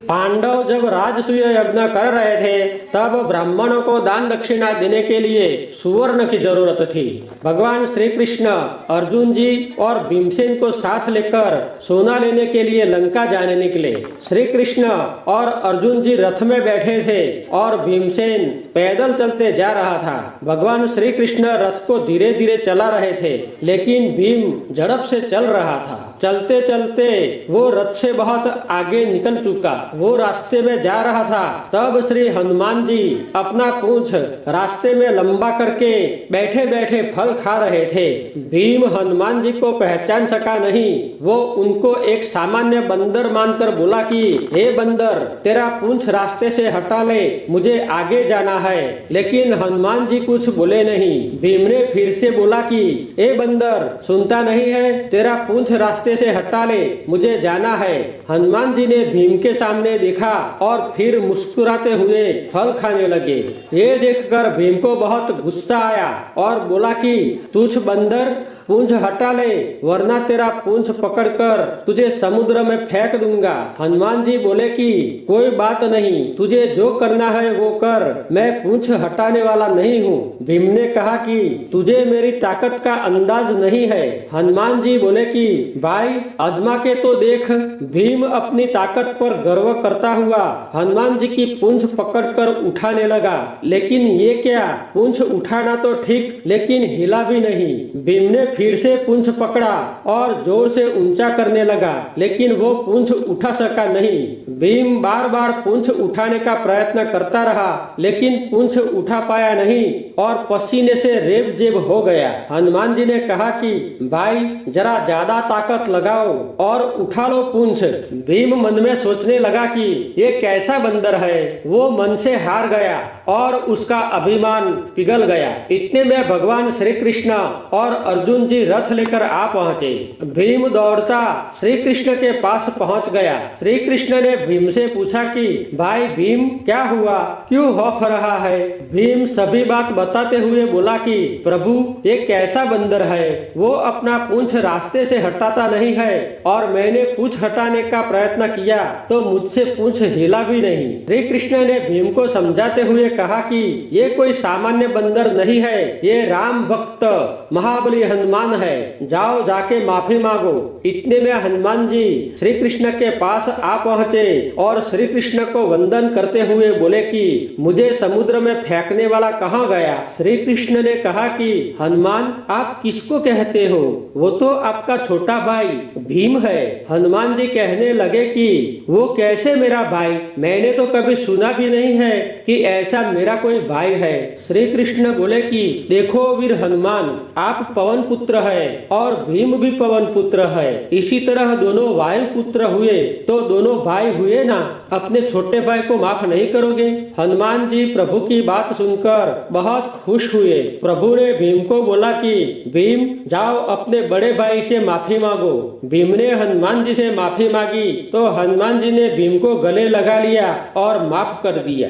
पांडव जब राजसूय यज्ञ कर रहे थे तब ब्राह्मणों को दान दक्षिणा देने के लिए सुवर्ण की जरूरत थी। भगवान श्री कृष्ण अर्जुन जी और भीमसेन को साथ लेकर सोना लेने के लिए लंका जाने निकले। श्री कृष्ण और अर्जुन जी रथ में बैठे थे और भीमसेन पैदल चलते जा रहा था। भगवान श्री कृष्ण रथ को धीरे धीरे चला रहे थे, लेकिन भीम झड़प से चल रहा था। चलते चलते वो रथ से बहुत आगे निकल चुका। वो रास्ते में जा रहा था, तब श्री हनुमान जी अपना पूंछ रास्ते में लंबा करके बैठे बैठे फल खा रहे थे। भीम हनुमान जी को पहचान सका नहीं। वो उनको एक सामान्य बंदर मानकर बोला कि हे बंदर, तेरा पूंछ रास्ते से हटा ले, मुझे आगे जाना है। लेकिन हनुमान जी कुछ बोले नहीं। भीम ने फिर से बोला कि हे बंदर, सुनता नहीं है, तेरा पूंछ रास्ते से हटा ले, मुझे जाना है। हनुमान जी ने भीम के सामने देखा और फिर मुस्कुराते हुए फल खाने लगे। ये देखकर भीम को बहुत गुस्सा आया और बोला कि तुझ बंदर, पूंछ हटा ले, वरना तेरा पूंछ पकड़कर तुझे समुद्र में फेंक दूंगा। हनुमान जी बोले कि कोई बात नहीं, तुझे जो करना है वो कर, मैं पूंछ हटाने वाला नहीं हूँ। भीम ने कहा कि तुझे मेरी ताकत का अंदाज नहीं है। हनुमान जी बोले कि भाई आजमा के तो देख। भीम अपनी ताकत पर गर्व करता हुआ हनुमान जी की पूंछ पकड़कर उठाने लगा। लेकिन ये क्या, पूंछ उठाना तो ठीक, लेकिन हिला भी नहीं। भीम ने फिर से पूंछ पकड़ा और जोर से ऊंचा करने लगा, लेकिन वो पूंछ उठा सका नहीं। भीम बार बार पूंछ उठाने का प्रयत्न करता रहा, लेकिन पूंछ उठा पाया नहीं और पसीने से रेब जेब हो गया। हनुमान जी ने कहा कि भाई जरा ज्यादा ताकत लगाओ और उठा लो पूंछ। भीम मन में सोचने लगा कि ये कैसा बंदर है। वो मन से हार गया और उसका अभिमान पिघल गया। इतने में भगवान श्री कृष्ण और अर्जुन जी रथ लेकर आ पहुंचे। भीम दौड़ता श्री कृष्ण के पास पहुंच गया। श्री कृष्ण ने भीम से पूछा कि भाई भीम, क्या हुआ, क्यों खौफ रहा है। भीम सभी बात बताते हुए बोला कि प्रभु, ये कैसा बंदर है, वो अपना पूंछ रास्ते से हटाता नहीं है और मैंने पूंछ हटाने का प्रयत्न किया तो मुझसे पूंछ हिला भी नहीं। श्री कृष्ण ने भीम को समझाते हुए कहा कि ये कोई सामान्य बंदर नहीं है, ये राम भक्त महाबली हनुमान है, जाओ जाके माफी मांगो। इतने में हनुमान जी श्री कृष्ण के पास आ पहुंचे और श्री कृष्ण को वंदन करते हुए बोले कि मुझे समुद्र में फेंकने वाला कहाँ गया। श्री कृष्ण ने कहा कि हनुमान, आप किसको कहते हो, वो तो आपका छोटा भाई भीम है। हनुमान जी कहने लगे कि वो कैसे मेरा भाई, मैंने तो कभी सुना भी नहीं है कि ऐसा मेरा कोई भाई है। श्री कृष्ण बोले कि देखो वीर हनुमान, आप पवन पुत्र है और भीम भी पवन पुत्र है। इसी तरह दोनों वायु पुत्र हुए तो दोनों भाई हुए ना। अपने छोटे भाई को माफ नहीं करोगे। हनुमान जी प्रभु की बात सुनकर बहुत खुश हुए। प्रभु ने भीम को बोला कि भीम, जाओ अपने बड़े भाई से माफी मांगो। भीम ने हनुमान जी से माफी मांगी तो हनुमान जी ने भीम को गले लगा लिया और माफ कर दिया।